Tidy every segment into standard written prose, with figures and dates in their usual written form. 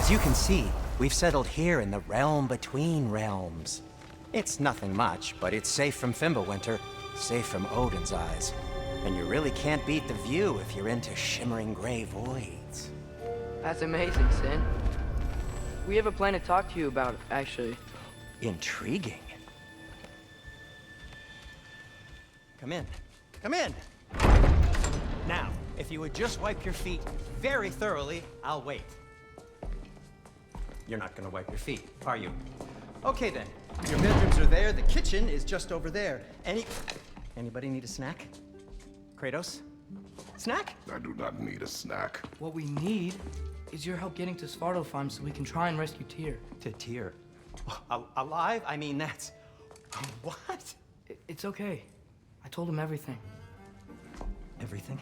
As you can see, we've settled here in the realm between realms. It's nothing much, but it's safe from Fimbulwinter, safe from Odin's eyes. And you really can't beat the view if you're into shimmering gray voids. That's amazing, Sin. We have a plan to talk to you about, actually. Intriguing. Come in. Come in! Now, if you would just wipe your feet very thoroughly, I'll wait. You're not gonna wipe your feet, are you? Okay then. Your bedrooms are there, the kitchen is just over there. Anybody need a snack? Kratos? Snack? I do not need a snack. What we need is your help getting to Svartalfheim so we can try and rescue Tyr. To Tyr? Alive? I mean, that's... What? It's okay. I told him everything. Everything?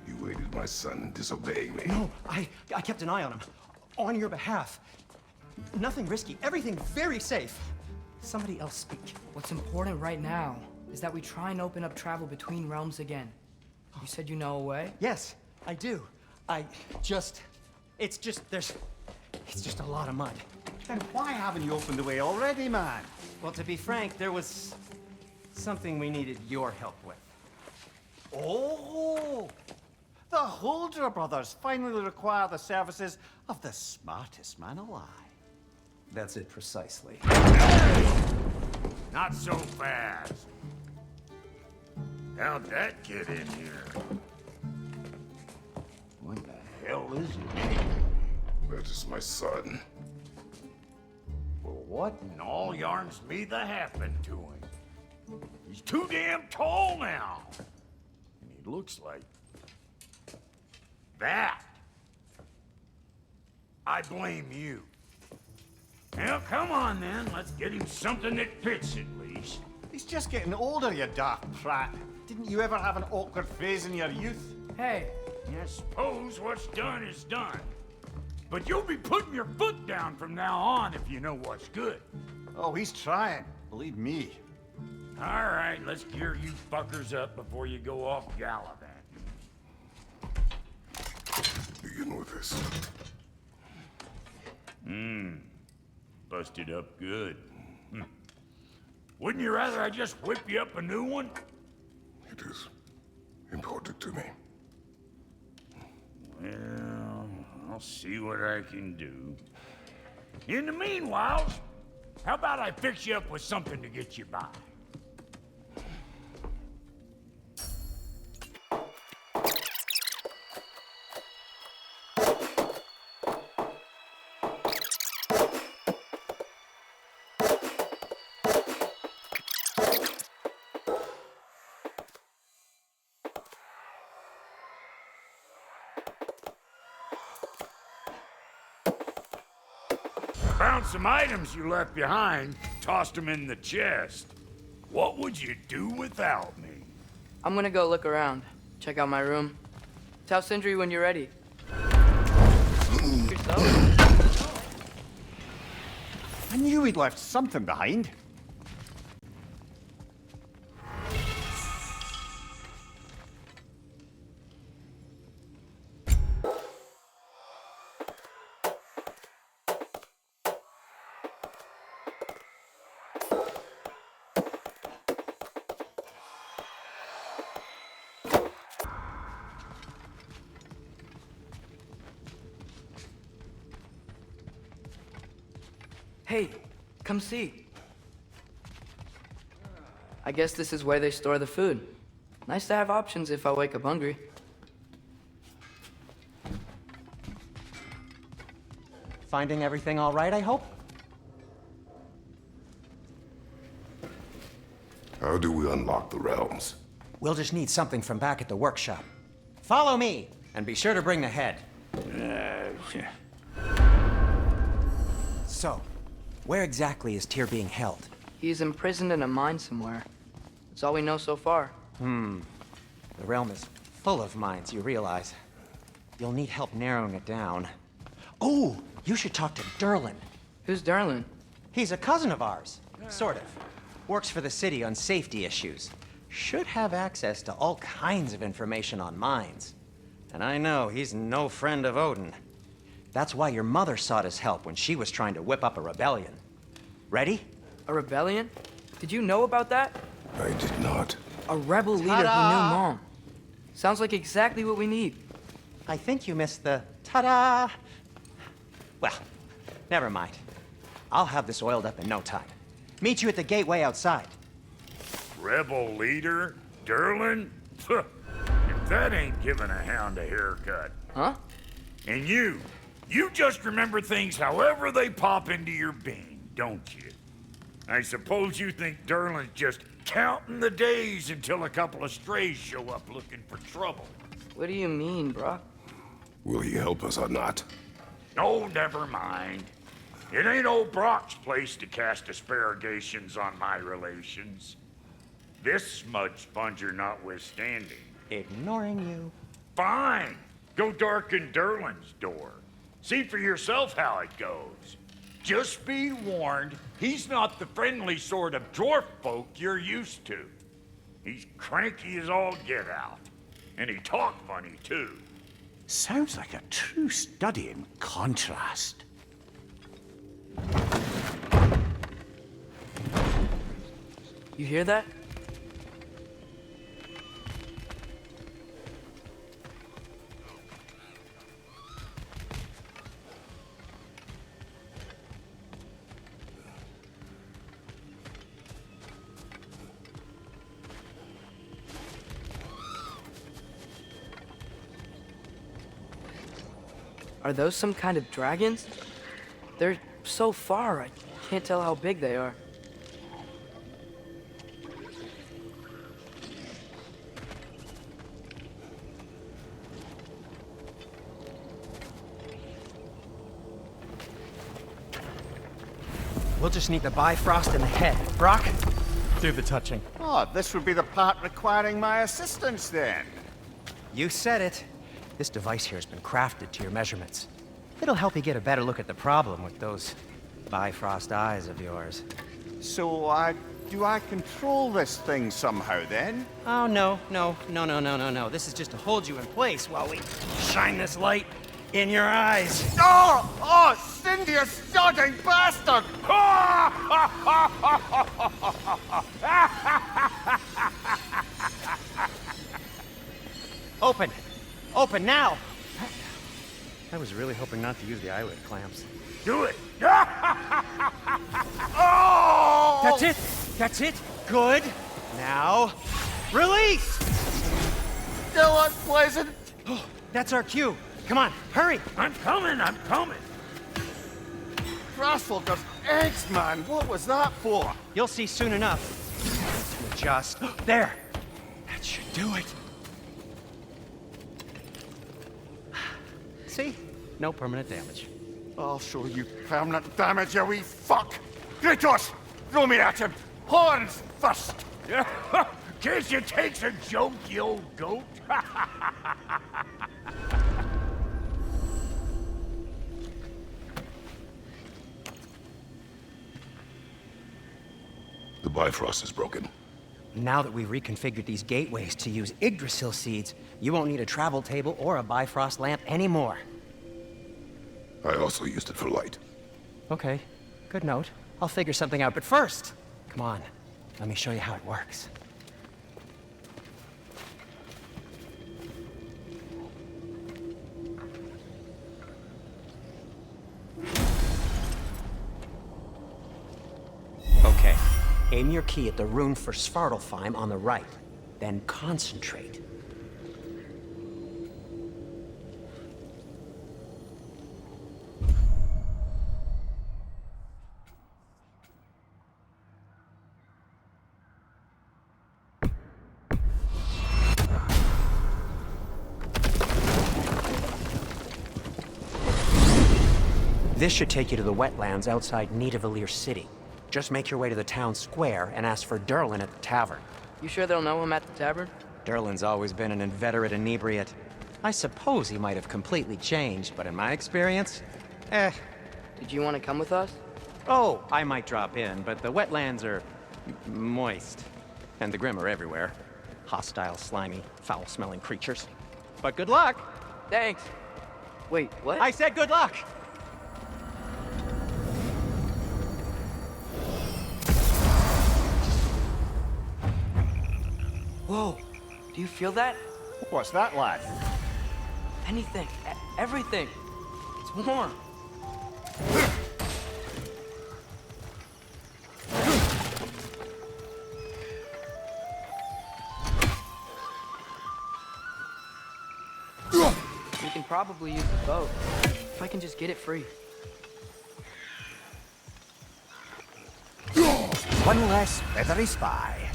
You aided my son in disobeying me. No, I kept an eye on him. On your behalf. Nothing risky. Everything very safe. Somebody else speak. What's important right now is that we try and open up travel between realms again. You said you know a way? Yes, I do. It's just a lot of mud. Then why haven't you opened the way already, man? Well, to be frank, there was something we needed your help with. Oh! The Holder brothers finally require the services of the smartest man alive. That's it precisely. Not so fast. How'd that get in here? What the hell is it? That is my son. Well, what in all yarns me that happened to him? He's too damn tall now. And he looks like... that. I blame you. Now, come on then. Let's get him something that fits at least. He's just getting older, you daft prat. Didn't you ever have an awkward phase in your youth? Hey, I suppose what's done is done. But you'll be putting your foot down from now on if you know what's good. Oh, he's trying. Believe me. All right, let's gear you fuckers up before you go off gallivanting. Begin with this. Busted up good. Wouldn't you rather I just whip you up a new one? It is important to me. Well, I'll see what I can do. In the meanwhile, how about I fix you up with something to get you by? Found some items you left behind, tossed them in the chest. What would you do without me? I'm gonna go look around. Check out my room. Tell Sindri when you're ready. Yourself? I knew he'd left something behind. Hey, come see. I guess this is where they store the food. Nice to have options if I wake up hungry. Finding everything all right, I hope? How do we unlock the realms? We'll just need something from back at the workshop. Follow me, and be sure to bring the head. So, where exactly is Tyr being held? He's imprisoned in a mine somewhere. That's all we know so far. The realm is full of mines, you realize. You'll need help narrowing it down. Oh, you should talk to Durlin. Who's Durlin? He's a cousin of ours, sort of. Works for the city on safety issues. Should have access to all kinds of information on mines. And I know he's no friend of Odin. That's why your mother sought his help when she was trying to whip up a rebellion. Ready? A rebellion? Did you know about that? I did not. A rebel leader who knew Mom. Sounds like exactly what we need. I think you missed the ta-da! Well, never mind. I'll have this oiled up in no time. Meet you at the gateway outside. Rebel leader? Durlin? If that ain't giving a hound a haircut. Huh? And you just remember things however they pop into your bean, don't you? I suppose you think Durlin's just counting the days until a couple of strays show up looking for trouble. What do you mean, Brock? Will he help us or not? No, never mind. It ain't old Brock's place to cast asparagations on my relations. This smudge sponger notwithstanding. Ignoring you. Fine. Go darken Durlin's door. See for yourself how it goes. Just be warned, he's not the friendly sort of dwarf folk you're used to. He's cranky as all get out. And he talk funny, too. Sounds like a true study in contrast. You hear that? Are those some kind of dragons? They're so far, I can't tell how big they are. We'll just need the Bifrost in the head. Brock, do the touching. Oh, this would be the part requiring my assistance then. You said it. This device here has been crafted to your measurements. It'll help you get a better look at the problem with those Bifrost eyes of yours. So, do I control this thing somehow then? Oh, no. This is just to hold you in place while we shine this light in your eyes. Oh, Cindy, you sodding bastard! Open! Open now! I was really hoping not to use the eyelid clamps. Do it! Oh! That's it! That's it! Good! Now, release! Still unpleasant. Oh, that's our cue. Come on, hurry! I'm coming! Frostwalker's eggs, man. What was that for? You'll see soon enough. To adjust. There! That should do it. See? No permanent damage. I'll show you permanent damage, you wee fuck! Kratos! Throw me at him! Horns first! Guess you takes a joke, you old goat. The Bifrost is broken. Now that we've reconfigured these gateways to use Yggdrasil seeds, you won't need a travel table or a Bifrost lamp anymore. I also used it for light. Okay, good note. I'll figure something out, but first, come on, let me show you how it works. Okay, aim your key at the rune for Svartalfheim on the right, then concentrate. This should take you to the wetlands outside Niðavellir city. Just make your way to the town square and ask for Durlin at the tavern. You sure they'll know him at the tavern? Durlin's always been an inveterate inebriate. I suppose he might have completely changed, but in my experience, Did you want to come with us? Oh, I might drop in, but the wetlands are moist. And the Grim are everywhere. Hostile, slimy, foul-smelling creatures. But good luck! Thanks. Wait, what? I said good luck! Whoa, do you feel that? What's that, lad? Anything, everything. It's warm. We can probably use the boat, if I can just get it free. One less feathery spy.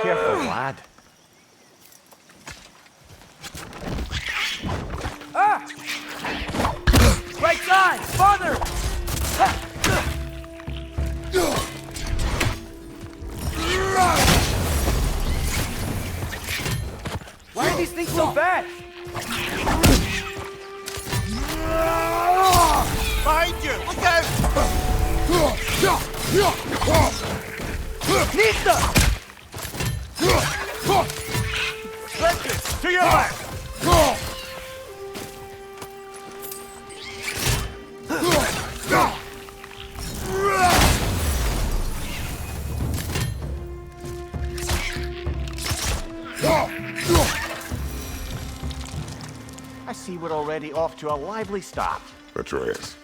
Careful, lad. Ah! Right side! Farther! Why are these things so bad? Behind you! Look out! Nita! Let's to your left! I see we're already off to a lively start. Atreus,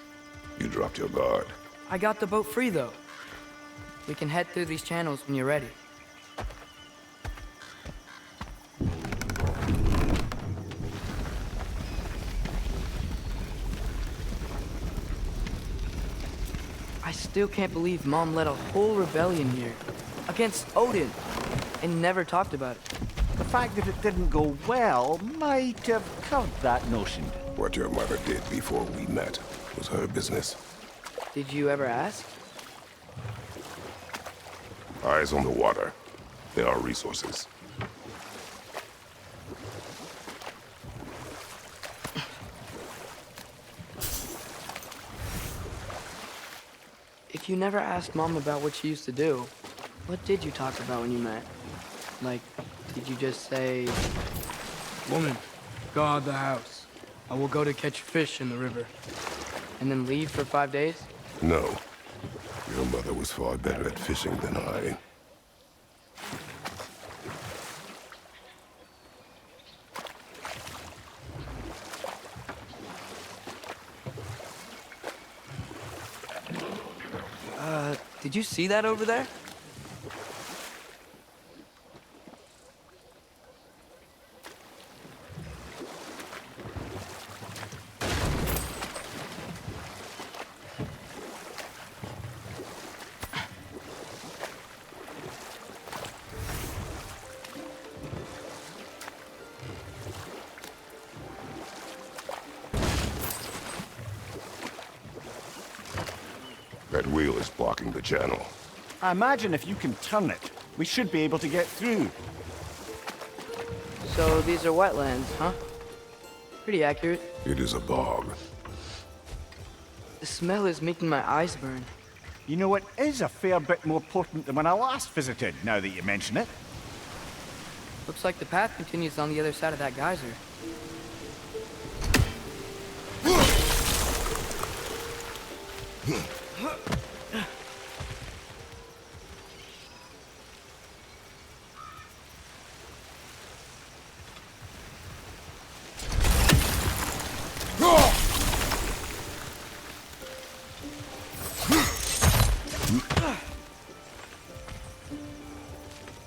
you dropped your guard. I got the boat free, though. We can head through these channels when you're ready. I still can't believe Mom led a whole rebellion here against Odin and never talked about it. The fact that it didn't go well might have curbed that notion. What your mother did before we met was her business. Did you ever ask? Eyes on the water. There are resources. If you never asked Mom about what she used to do, what did you talk about when you met? Like, did you just say, "Woman, guard the house. I will go to catch fish in the river," and then leave for 5 days? No. Your mother was far better at fishing than I. Did you see that over there? That wheel is blocking the channel. I imagine if you can turn it, we should be able to get through. So these are wetlands, huh? Pretty accurate. It is a bog. The smell is making my eyes burn. You know, it is a fair bit more potent than when I last visited, now that you mention it. Looks like the path continues on the other side of that geyser.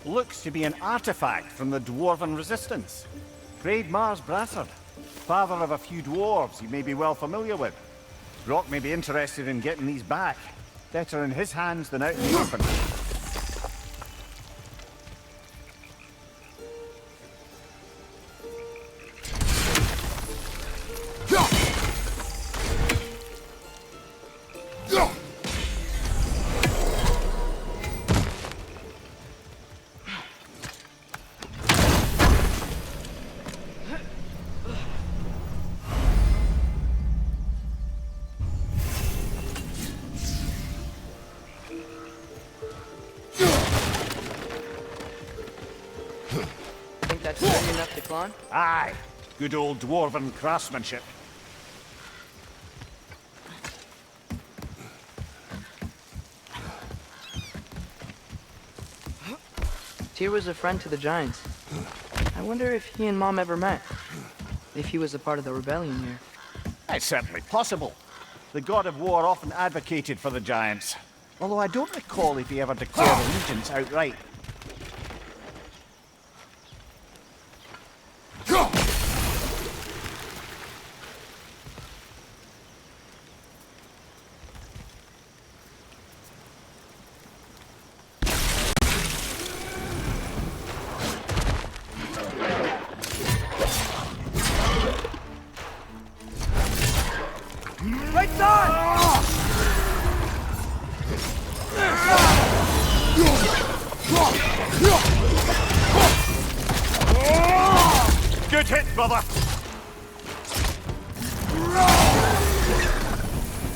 Looks to be an artifact from the Dwarven resistance. Prayed Mars Brassard, father of a few dwarves you may be well familiar with. Rock may be interested in getting these back. Better in his hands than out in the open. that's sturdy enough to climb? Aye. Good old dwarven craftsmanship. Tyr was a friend to the Giants. I wonder if he and Mom ever met. If he was a part of the rebellion here. It's certainly possible. The god of war often advocated for the giants. Although I don't recall if he ever declared allegiance outright. Right side! Good hit, brother!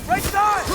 Right side!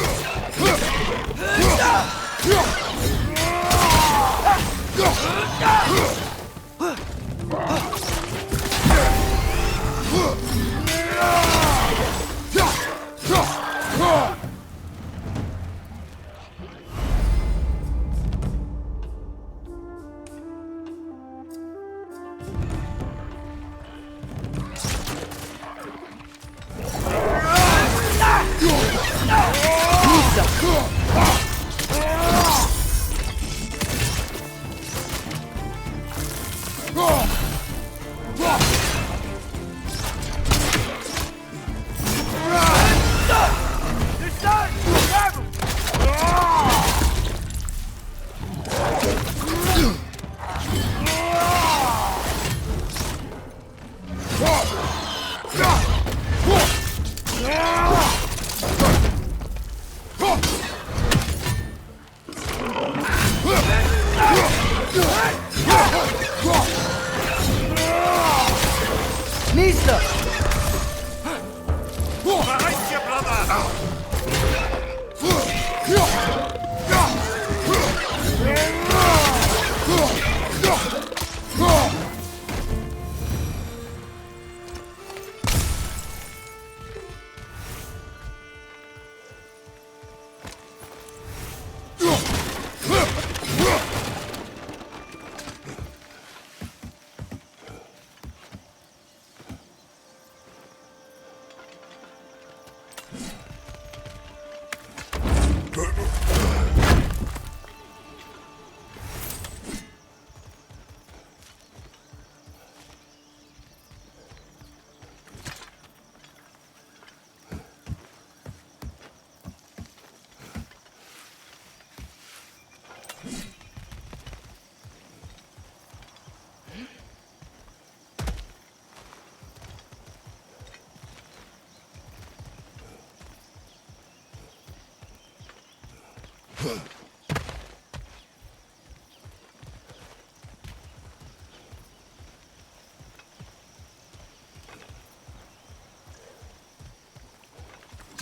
Behind you, brother!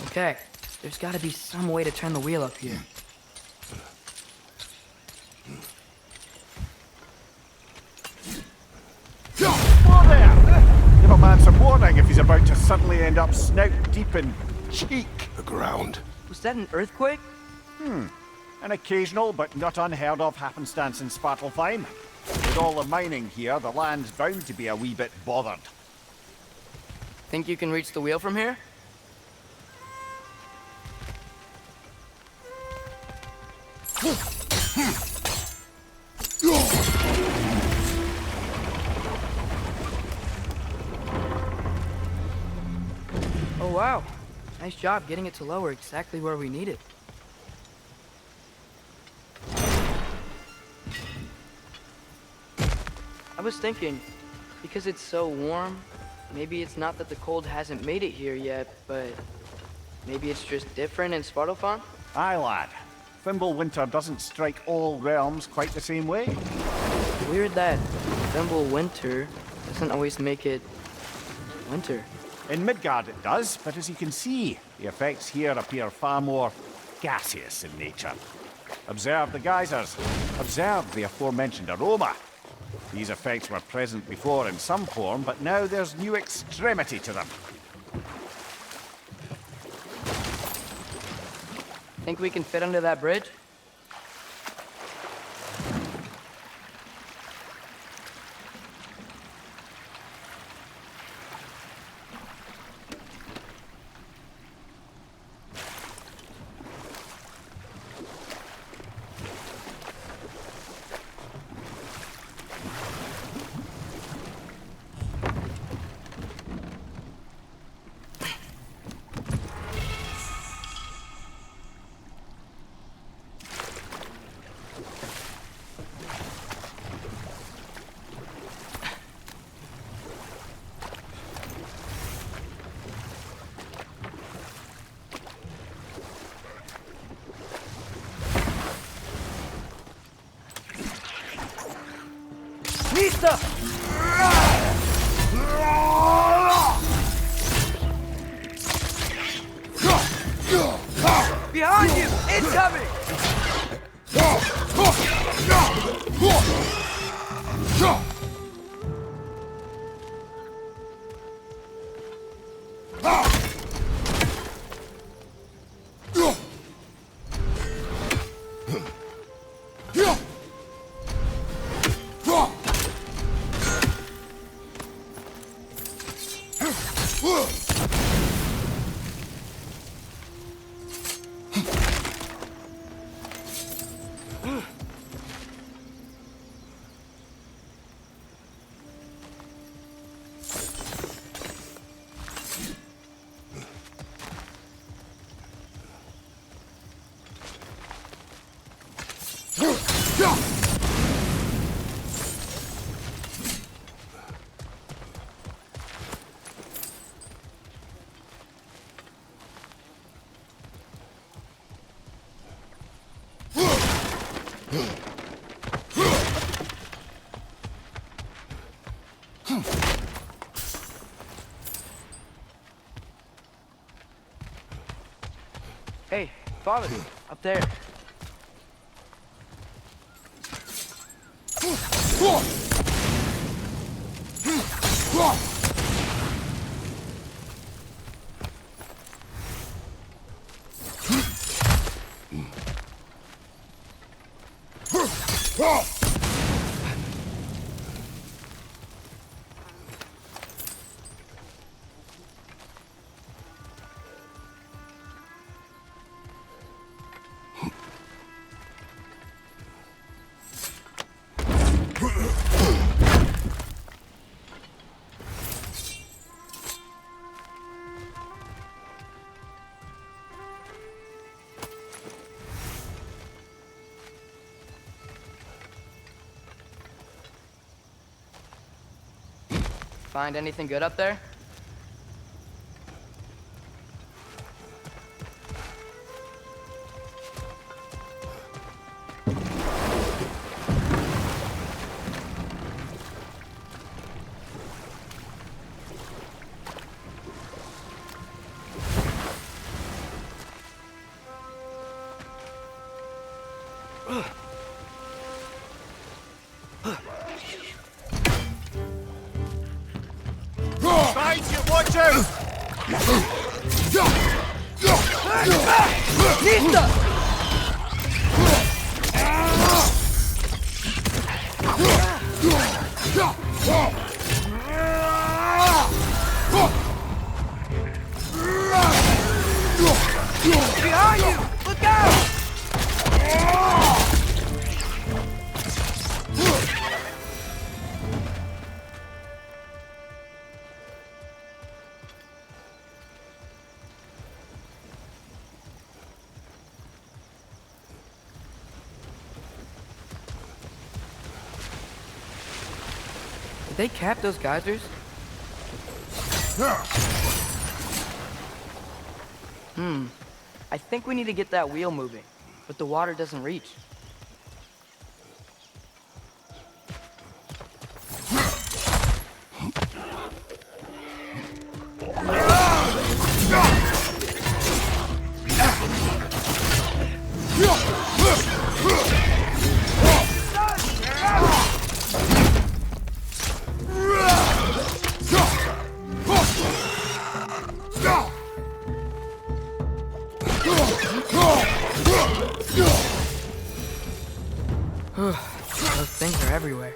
Okay, there's gotta be some way to turn the wheel up here. Whoa there! Give a man some warning if he's about to suddenly end up snout deep in cheek. The ground. Was that an earthquake? An occasional but not unheard of happenstance in Svartalfheim. With all the mining here, the land's bound to be a wee bit bothered. Think you can reach the wheel from here? Oh wow, nice job getting it to lower exactly where we need it. I was thinking, because it's so warm, maybe it's not that the cold hasn't made it here yet, but maybe it's just different in Svartalfheim? Aye, lad. Winter doesn't strike all realms quite the same way. Weird that winter doesn't always make it winter. In Midgard it does, but as you can see, the effects here appear far more gaseous in nature. Observe the geysers. Observe the aforementioned aroma. These effects were present before in some form, but now there's new extremity to them. Think we can fit under that bridge? Pista! Behind you! Incoming! Hey, father, up there. Find anything good up there? Fight you, watch out! Pista! Behind you! Look out! Did they cap those geysers? I think we need to get that wheel moving, but the water doesn't reach. Those things are everywhere.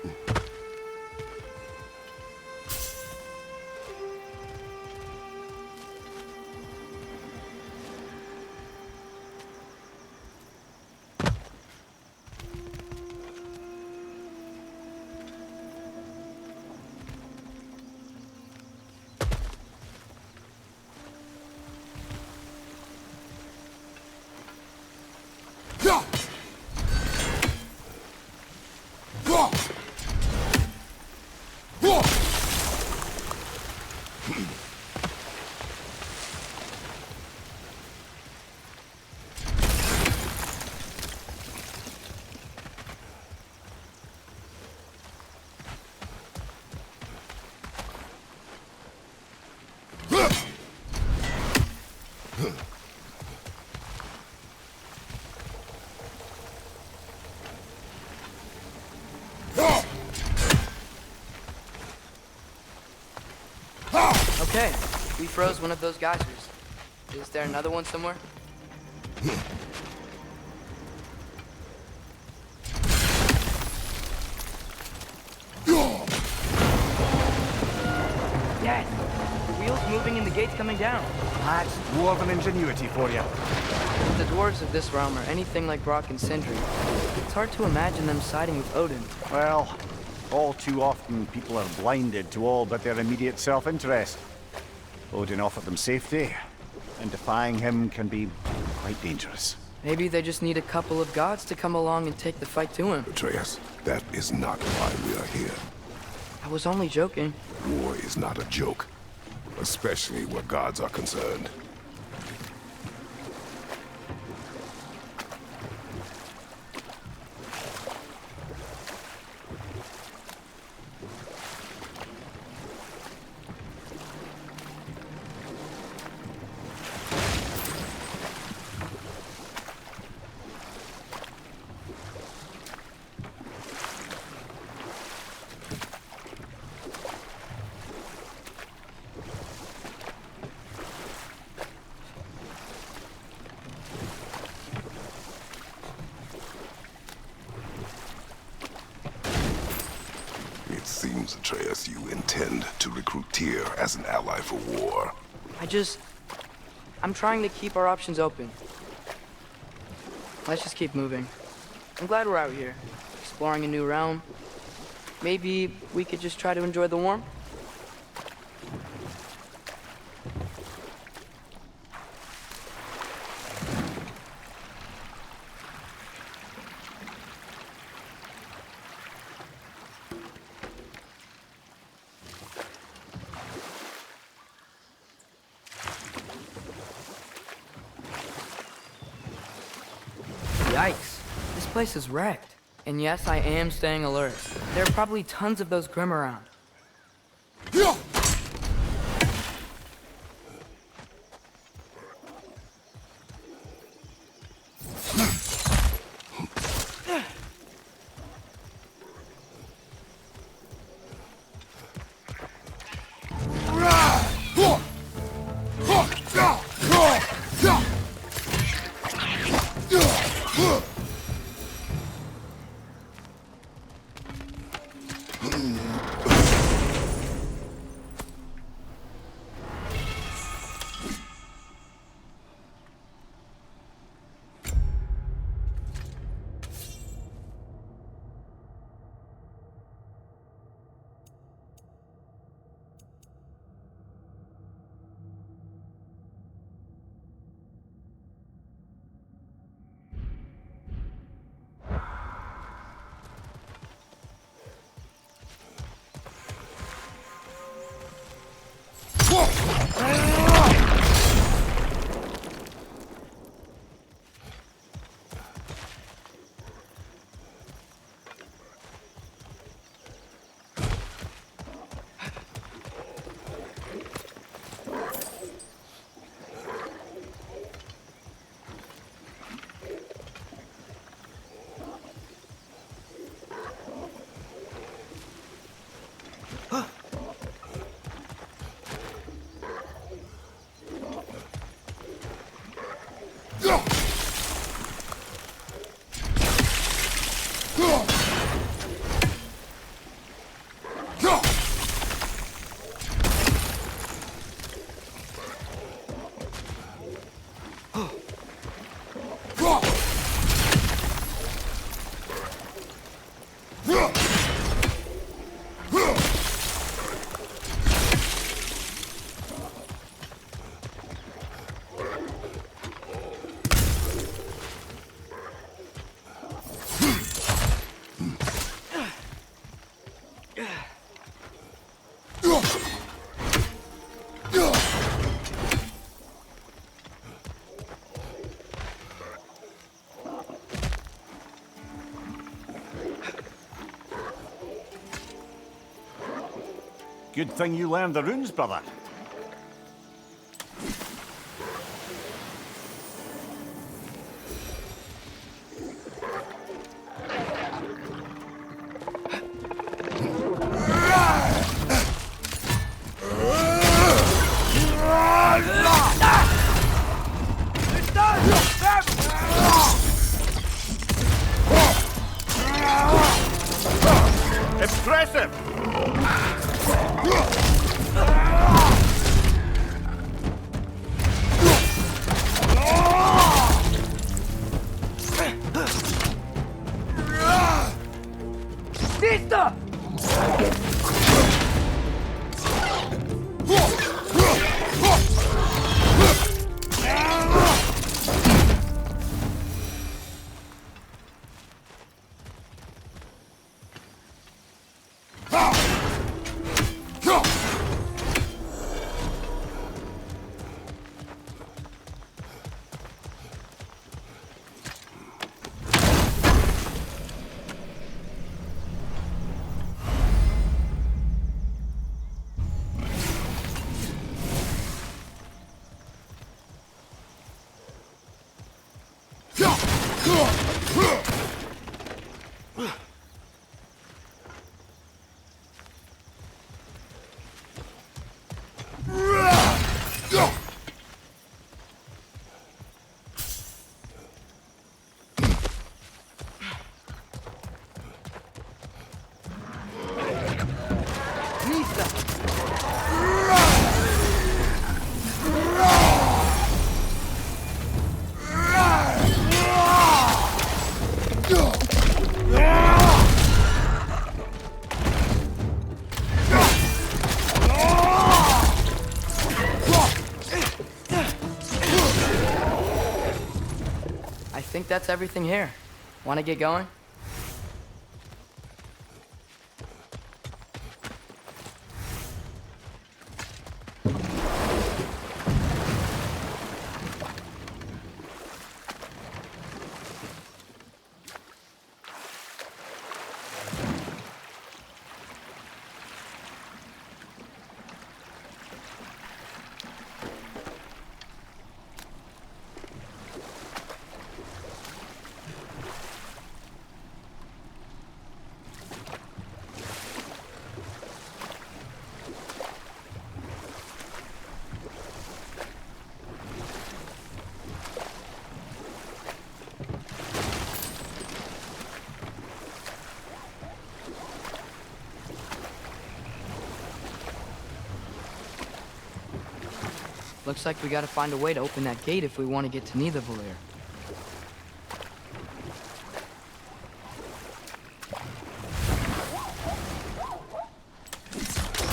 Okay, we froze one of those geysers. Is there another one somewhere? Yes! The wheel's moving and the gate's coming down. That's dwarven ingenuity for you. If the dwarves of this realm are anything like Brock and Sindri, it's hard to imagine them siding with Odin. Well, all too often people are blinded to all but their immediate self-interest. Odin offered them safety, and defying him can be quite dangerous. Maybe they just need a couple of gods to come along and take the fight to him. Atreus, that is not why we are here. I was only joking. War is not a joke, especially where gods are concerned. It seems, Atreus, you intend to recruit Tyr as an ally for war. I'm trying to keep our options open. Let's just keep moving. I'm glad we're out here, exploring a new realm. Maybe we could just try to enjoy the warmth? Yikes. This place is wrecked. And yes, I am staying alert. There are probably tons of those Grim around. Good thing you learned the runes, brother. Impressive! Sister! I think that's everything here. Want to get going? Looks like we gotta find a way to open that gate if we want to get to Niðavellir.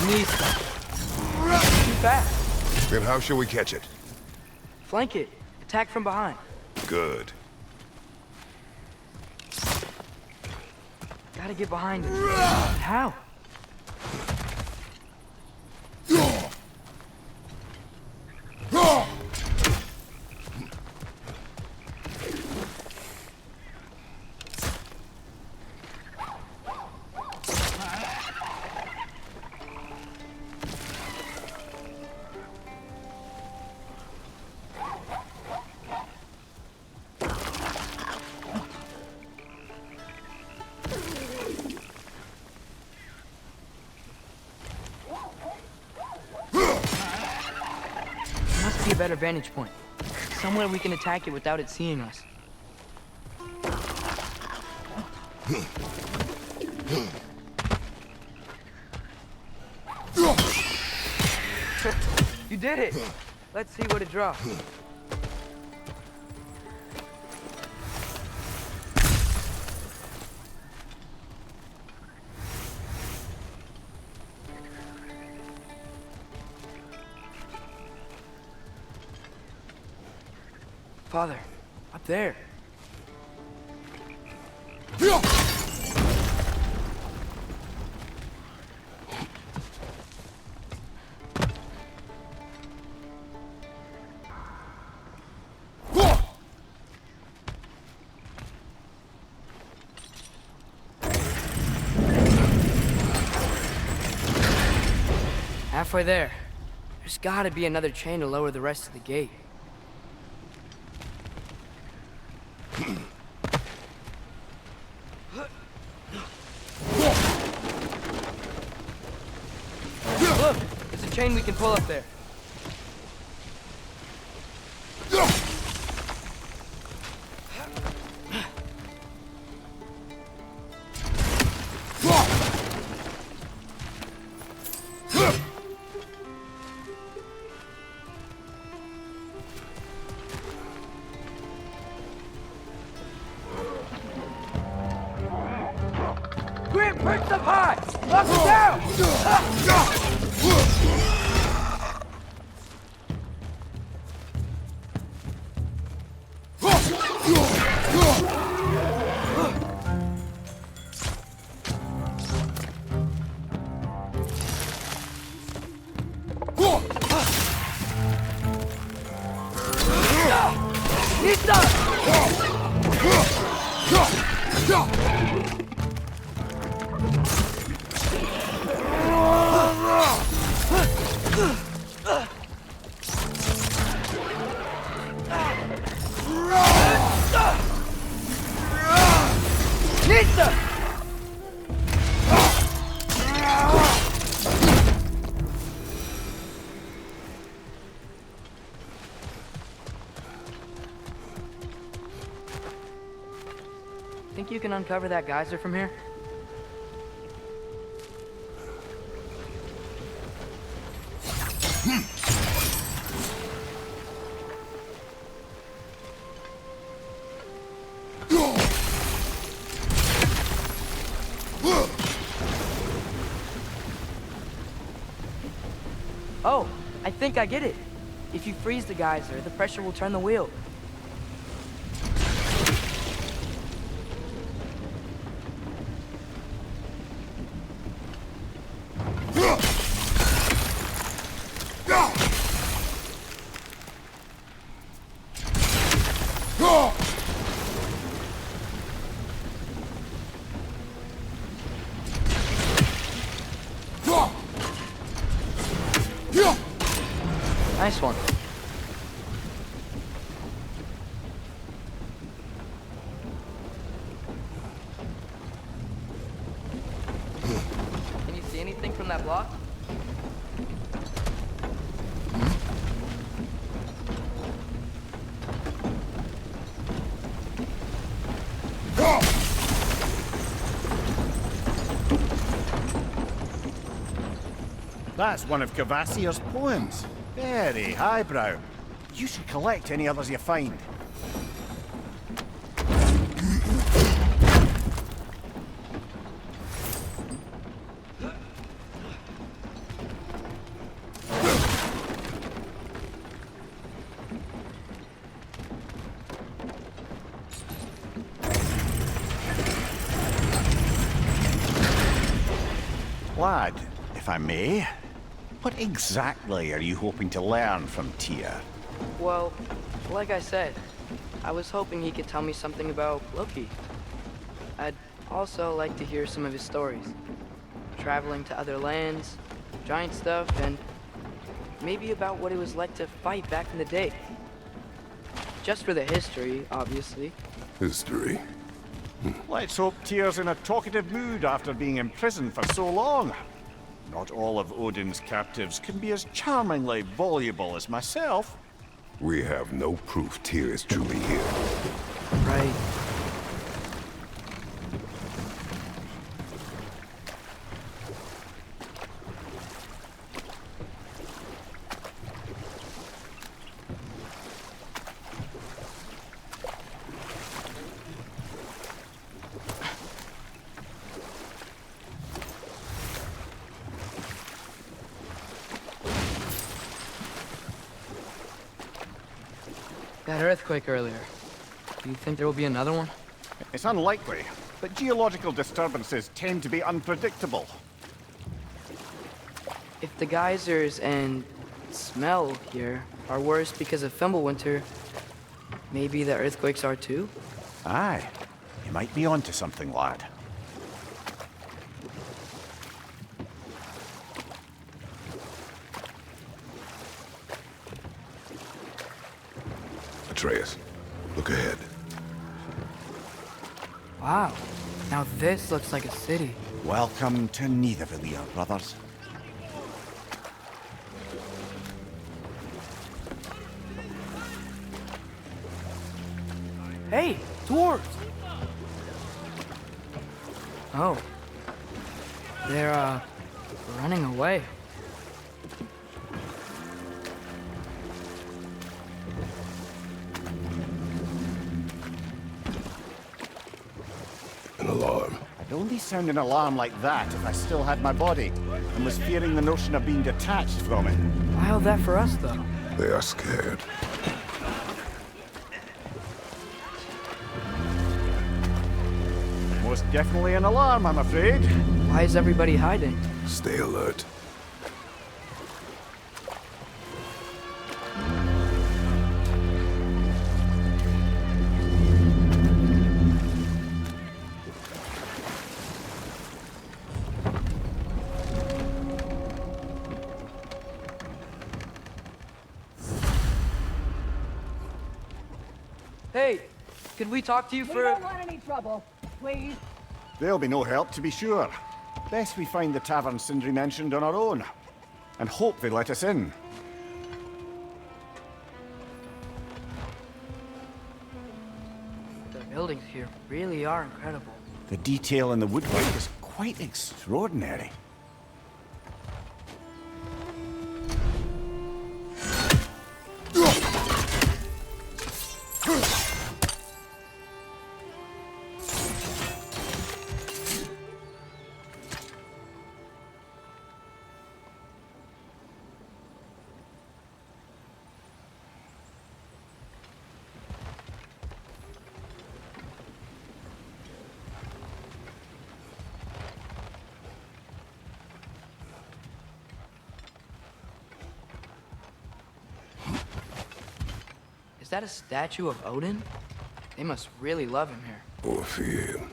Too fast. Then how shall we catch it? Flank it. Attack from behind. Good. Gotta get behind it. How? Must be a better vantage point. Somewhere we can attack it without it seeing us. You did it! Let's see what it draws. Father, up there. Halfway there. There's gotta be another chain to lower the rest of the gate. Look! There's a chain we can pull up there. Grip, perch up high! Lock it down! Think you can uncover that geyser from here? Oh, I think I get it. If you freeze the geyser, the pressure will turn the wheel. Nice one. Can you see anything from that block? That's one of Cavassier's poems. Very highbrow. You should collect any others you find. Lad, if I may, what exactly are you hoping to learn from Tyr? Well, like I said, I was hoping he could tell me something about Loki. I'd also like to hear some of his stories. Traveling to other lands, giant stuff, and maybe about what it was like to fight back in the day. Just for the history, obviously. History. Let's hope Tyr's in a talkative mood after being imprisoned for so long. Not all of Odin's captives can be as charmingly voluble as myself. We have no proof Tyr is truly here. Right. That earthquake earlier. Do you think there will be another one? It's unlikely, but geological disturbances tend to be unpredictable. If the geysers and smell here are worse because of Fimbulwinter, maybe the earthquakes are too? Aye, you might be onto something, lad. Atreus, look ahead. Wow. Now this looks like a city. Welcome to Niðavellir, brothers. Hey, dwarves! Oh. They're, running away. An alarm. I'd only sound an alarm like that if I still had my body, and was fearing the notion of being detached from it. Why all that for us, though? They are scared. Most definitely an alarm, I'm afraid. Why is everybody hiding? Stay alert. Hey, could we talk to you We for... don't want any trouble, please. There'll be no help, to be sure. Best we find the tavern Sindri mentioned on our own, and hope they let us in. The buildings here really are incredible. The detail in the woodwork is quite extraordinary. Is that a statue of Odin? They must really love him here. Or fear him.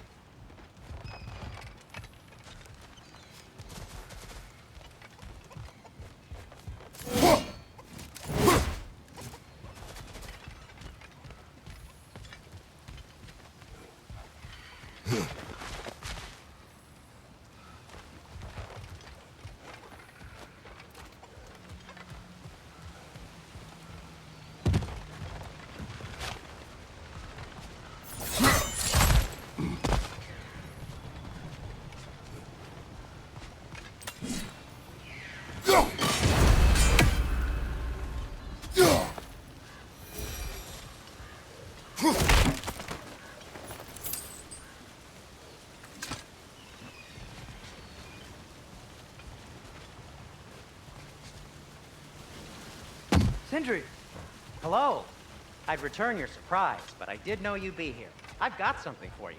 Sindri! Hello. I'd return your surprise, but I did know you'd be here. I've got something for you.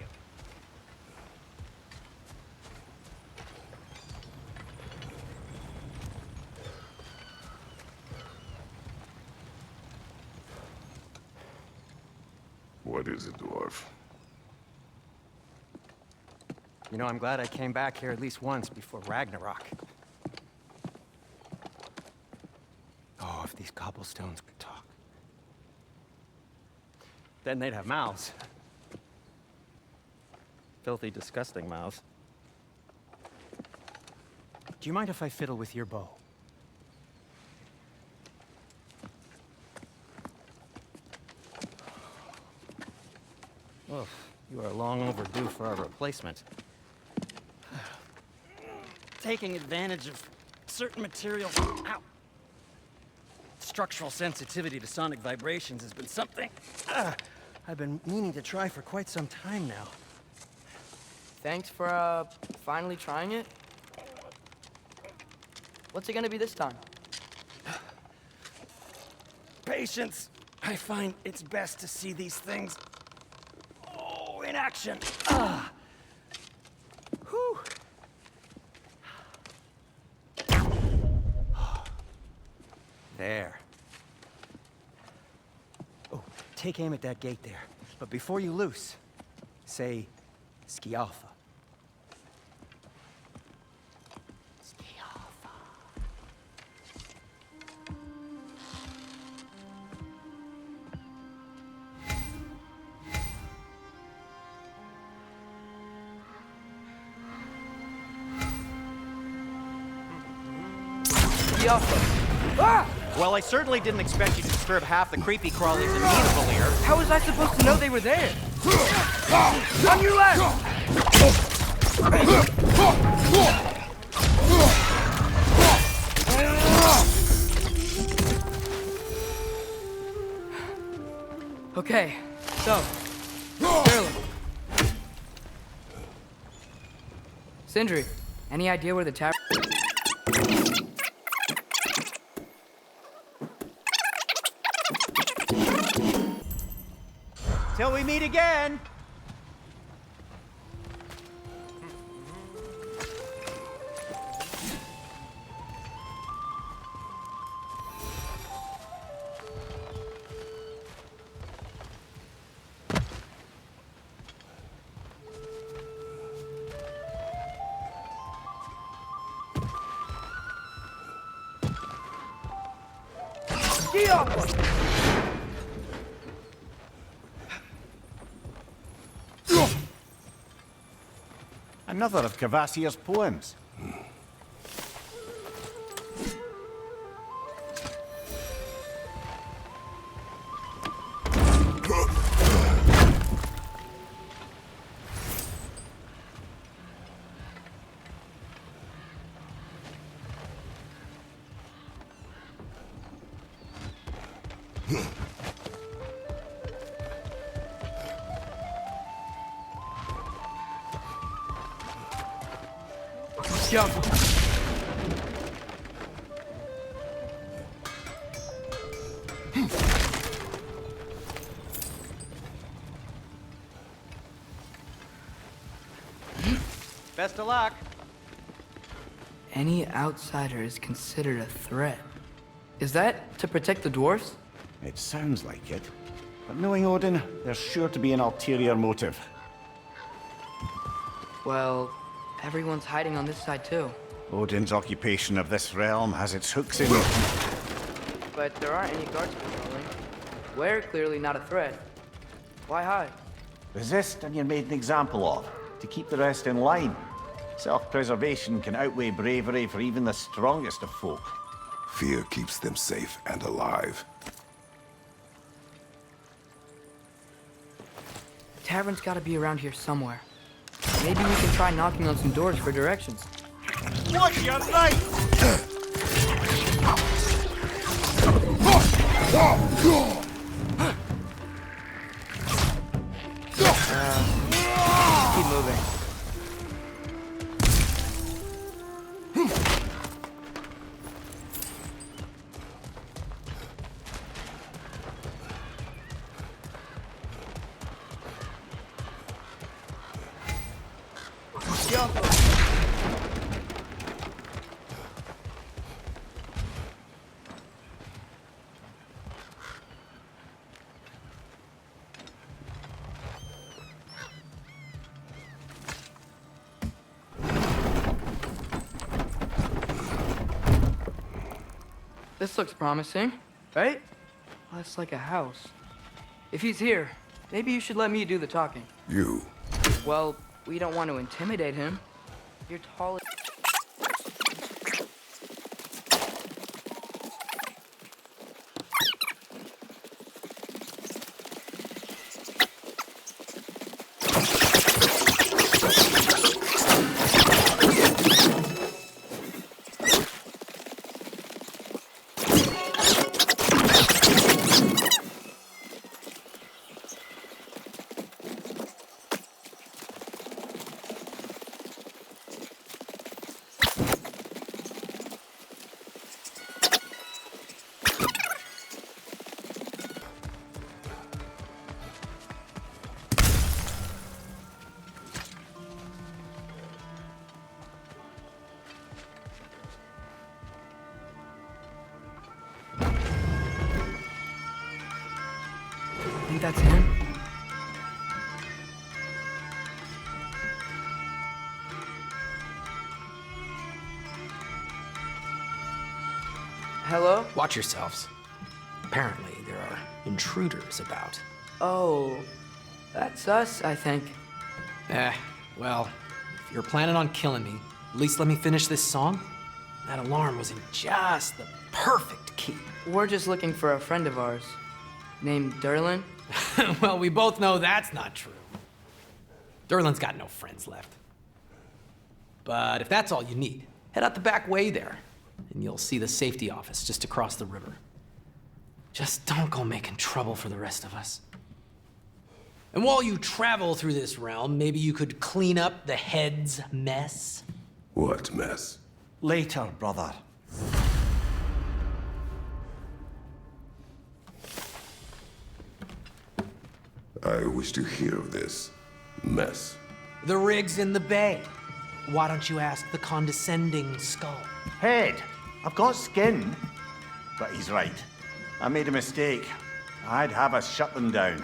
What is it, dwarf? You know, I'm glad I came back here at least once before Ragnarok. Oh, if these cobblestones could talk. Then they'd have mouths. Filthy, disgusting mouths. Do you mind if I fiddle with your bow? Oh, you are long overdue for a replacement. Taking advantage of certain materials. Ow. Structural sensitivity to sonic vibrations has been something I've been meaning to try for quite some time now. Thanks for, finally trying it. What's it gonna be this time? Patience. I find it's best to see these things, in action. Whew. There. Oh, take aim at that gate there. But before you loose, say, Skialfa. Skialfa. Well, I certainly didn't expect you to disturb half the creepy crawlies in Niðavellir. How was I supposed to know they were there? On your left! Okay, so, Durlin. Sindri, any idea where the tower... Till we meet again! Another of Kvasir's poems. Jump. Best of luck. Any outsider is considered a threat. Is that to protect the dwarfs? It sounds like it. But knowing Odin, there's sure to be an ulterior motive. Well, everyone's hiding on this side too. Odin's occupation of this realm has its hooks in it. But there aren't any guards patrolling. We're clearly not a threat. Why hide? Resist and you're made an example of, to keep the rest in line. Self-preservation can outweigh bravery for even the strongest of folk. Fear keeps them safe and alive. The tavern's gotta be around here somewhere. Maybe we can try knocking on some doors for directions. Watch your right! Keep moving. This looks promising, right? Well, that's like a house. If he's here, maybe you should let me do the talking. You. Well, we don't want to intimidate him. You're tall. Think that's him? Hello? Watch yourselves. Apparently, there are intruders about. Oh, that's us, I think. Well, if you're planning on killing me, at least let me finish this song. That alarm was in just the perfect key. We're just looking for a friend of ours named Durlin. Well, we both know that's not true. Durlin's got no friends left. But if that's all you need, head out the back way there, and you'll see the safety office just across the river. Just don't go making trouble for the rest of us. And while you travel through this realm, maybe you could clean up the head's mess? What mess? Later, brother. I wish to hear of this mess. The rig's in the bay. Why don't you ask the condescending skull? Head, I've got skin. But he's right. I made a mistake. I'd have us shut them down.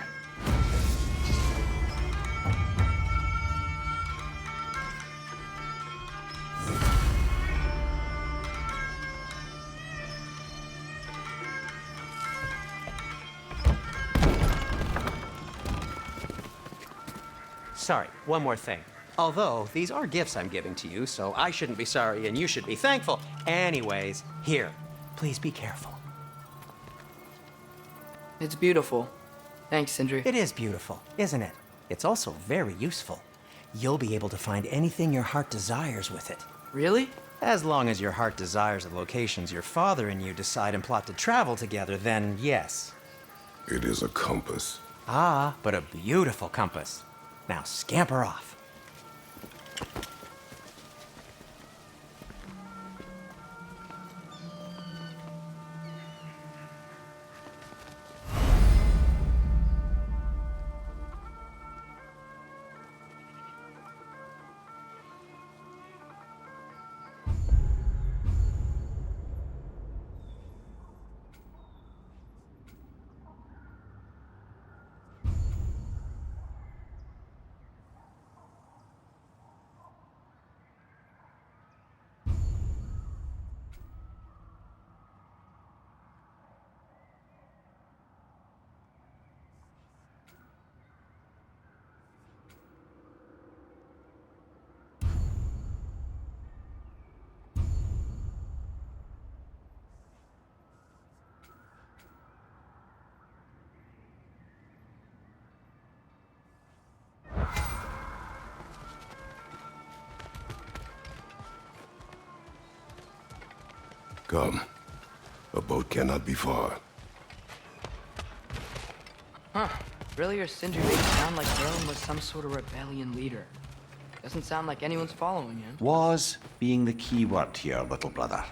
Sorry, one more thing. Although, these are gifts I'm giving to you, so I shouldn't be sorry and you should be thankful. Anyways, here, please be careful. It's beautiful. Thanks, Sindri. It is beautiful, isn't it? It's also very useful. You'll be able to find anything your heart desires with it. Really? As long as your heart desires the locations your father and you decide and plot to travel together, then yes. It is a compass. Ah, but a beautiful compass. Now scamper off. Come. A boat cannot be far. Huh. Really, or Sindri made it sound like Durlin was some sort of rebellion leader. Doesn't sound like anyone's following him. Was being the key word here, little brother.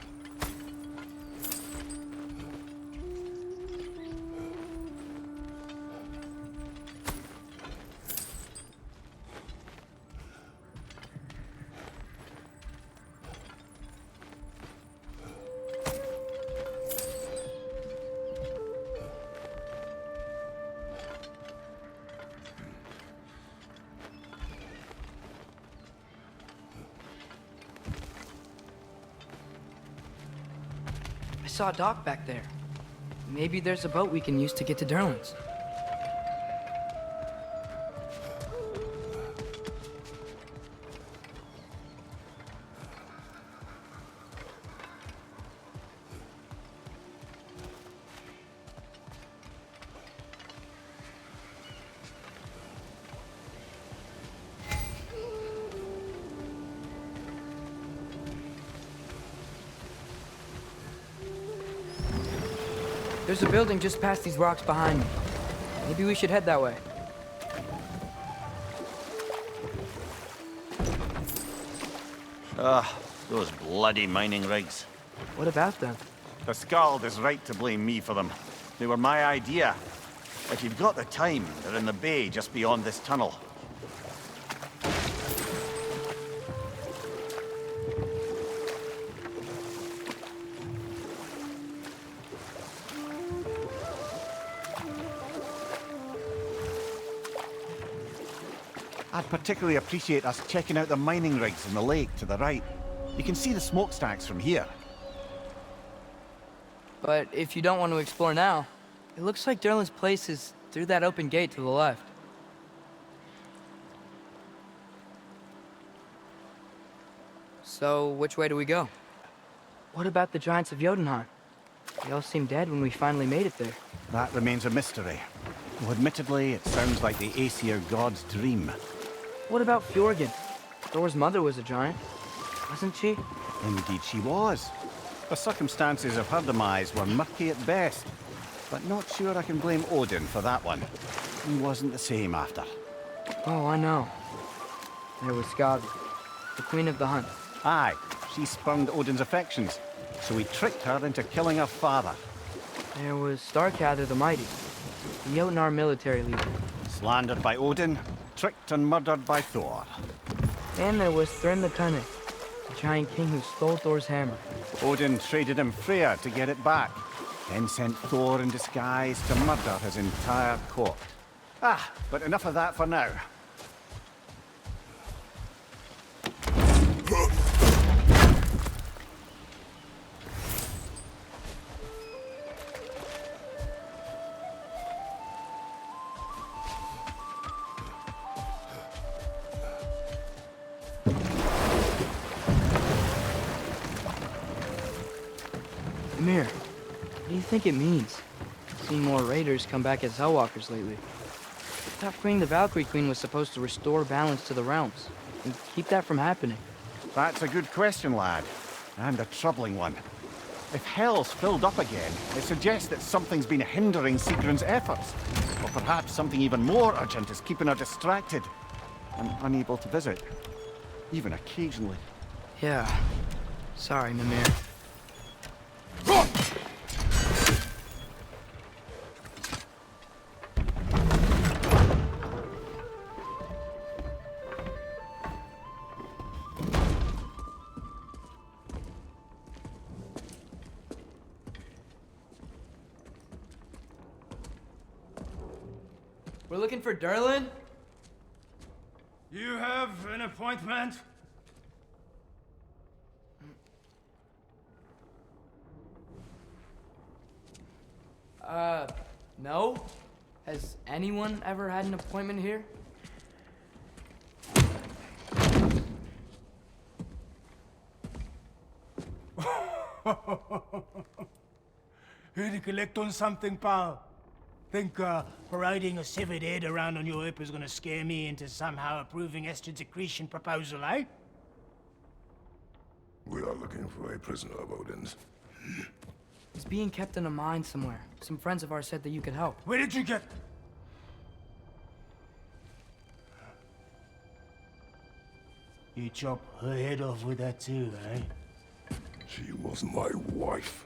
I saw a dock back there. Maybe there's a boat we can use to get to Durlin's. There's a building just past these rocks behind me. Maybe we should head that way. Those bloody mining rigs. What about them? The Skald is right to blame me for them. They were my idea. If you've got the time, they're in the bay just beyond this tunnel. I'd particularly appreciate us checking out the mining rigs in the lake to the right. You can see the smokestacks from here. But if you don't want to explore now, it looks like Durlin's place is through that open gate to the left. So, which way do we go? What about the giants of Jotunheim? They all seemed dead when we finally made it there. That remains a mystery. Though admittedly, it sounds like the Aesir god's dream. What about Fjorgyn? Thor's mother was a giant, wasn't she? Indeed she was. The circumstances of her demise were murky at best, but not sure I can blame Odin for that one. He wasn't the same after. Oh, I know. There was Skavi, the queen of the hunt. Aye, she spurned Odin's affections, so he tricked her into killing her father. There was Starkather the Mighty, the Jotnar military leader. Slandered by Odin, tricked and murdered by Thor. And there was Thrym the Cunning, the giant king who stole Thor's hammer. Odin traded him Freya to get it back, then sent Thor in disguise to murder his entire court. But enough of that for now. Ymir, what do you think it means? Seen more raiders come back as Hellwalkers lately. I thought freeing the Valkyrie Queen was supposed to restore balance to the realms and keep that from happening. That's a good question, lad. And a troubling one. If Hell's filled up again, it suggests that something's been hindering Sigrun's efforts. Or perhaps something even more urgent is keeping her distracted and unable to visit. Even occasionally. Yeah. Sorry, Mimir. We're looking for Durlin? You have an appointment? No? Has anyone ever had an appointment here? Here to collect on something, pal? Think parading a severed head around on your hip is gonna scare me into somehow approving Estrid's secretion proposal, eh? We are looking for a prisoner of Odin's. He's being kept in a mine somewhere. Some friends of ours said that you could help. Where did you get... You chop her head off with that too, eh? She was my wife.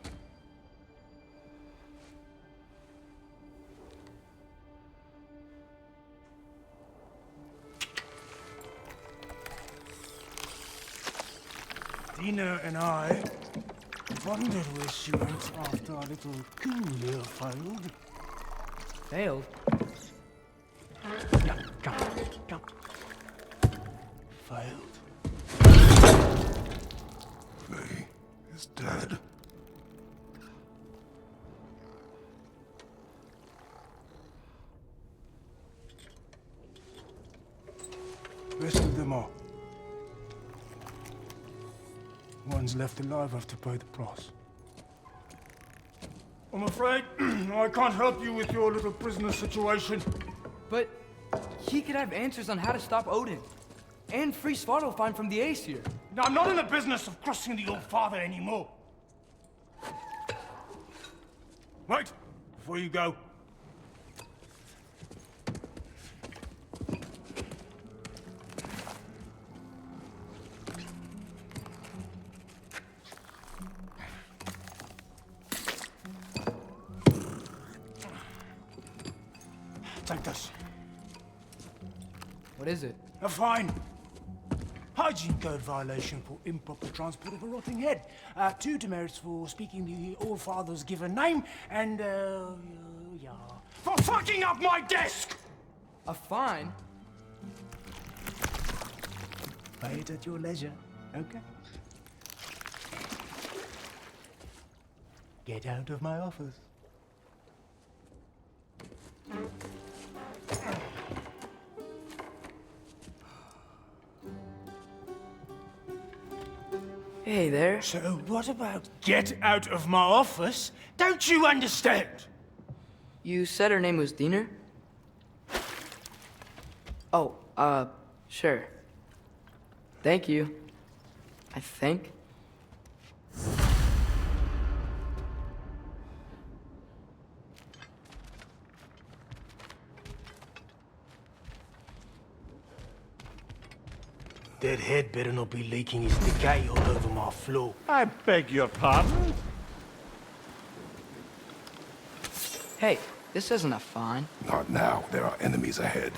Dina and I wondered where she went after our little coup here failed. Failed? Jump. Failed. May is dead. Rest of them are. One's left alive have to pay the price. I'm afraid I can't help you with your little prisoner situation. But he could have answers on how to stop Odin. And free Svartalfheim from the Aesir. Now, I'm not in the business of crossing the old father anymore. Wait, before you go. Take this. What is it? A fine. Hygiene code violation for improper transport of a rotting head. 2 demerits for speaking the All-Father's given name, and, yeah. For fucking up my desk! A fine? Pay it at your leisure, okay? Get out of my office. Hey there. So what about get out of my office? Don't you understand? You said her name was Diener? Oh, sure. Thank you. I think. That head better not be leaking his decay all over my floor. I beg your pardon? Hey, this isn't a fine. Not now. There are enemies ahead.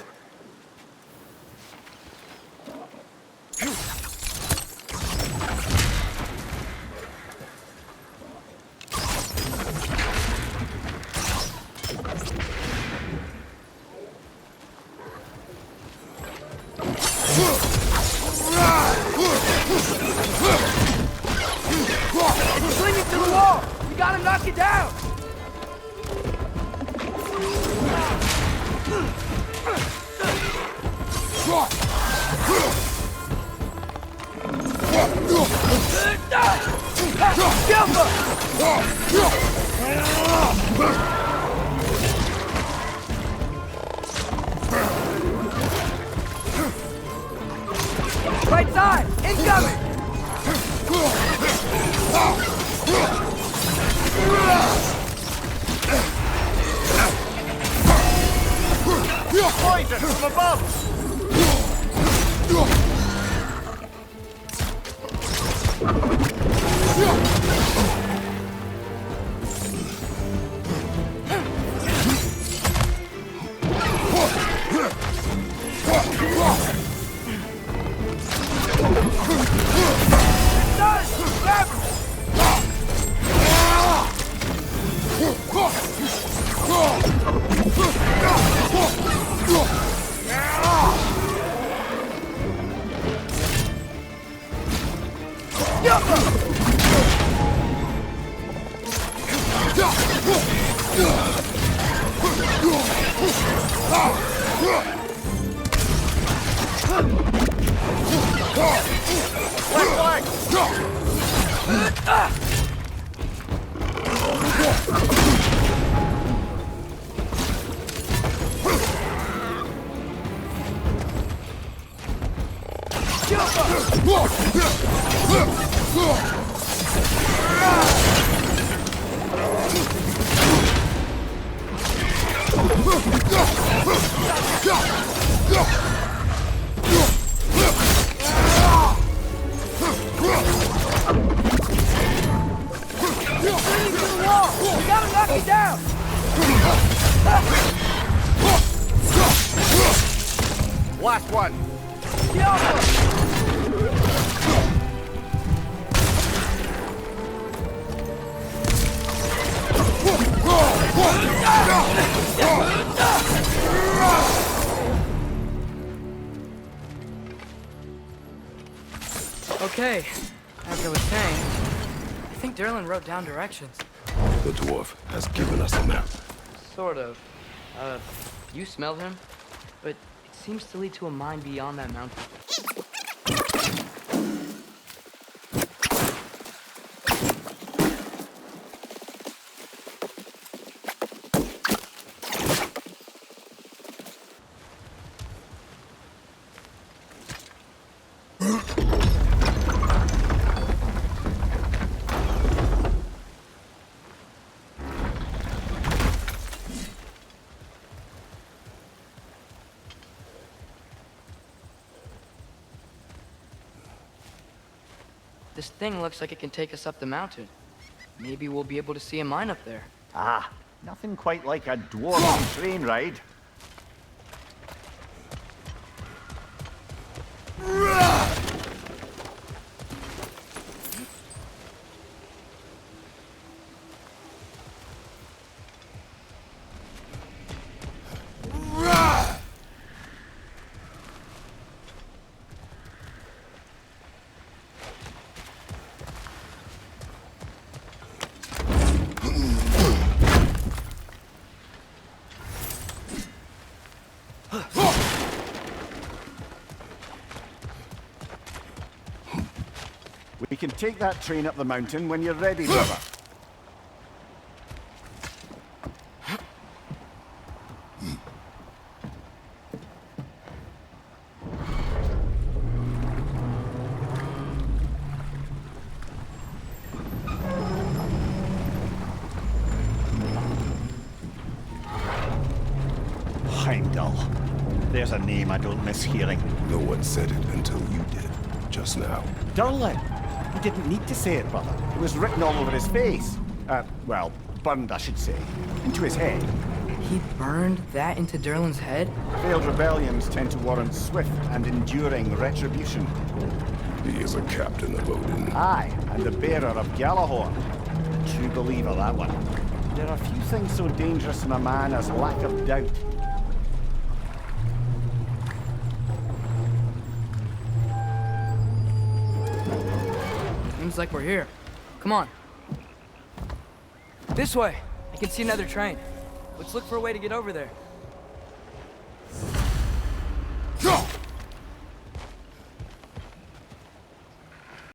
It's clinging to the wall! We gotta knock it down! Right side! Incoming! Poison from above! Last one! Okay, as I was saying, I think Durlin wrote down directions. The dwarf has given us a map. Sort of. You smelled him? But it seems to lead to a mine beyond that mountain. This thing looks like it can take us up the mountain. Maybe we'll be able to see a mine up there. Ah, nothing quite like a dwarven train ride. We can take that train up the mountain when you're ready, brother. Heimdall. There's a name I don't miss hearing. No one said it until you did, just now. Durlin. He didn't need to say it, brother. It was written all over his face. Well, burned, I should say. Into his head. He burned that into Durlin's head? Failed rebellions tend to warrant swift and enduring retribution. He is a captain of Odin. Aye, and the bearer of Gjallarhorn. True believer, that one. There are few things so dangerous in a man as lack of doubt. Seems like we're here. Come on. This way. I can see another train. Let's look for a way to get over there. Go!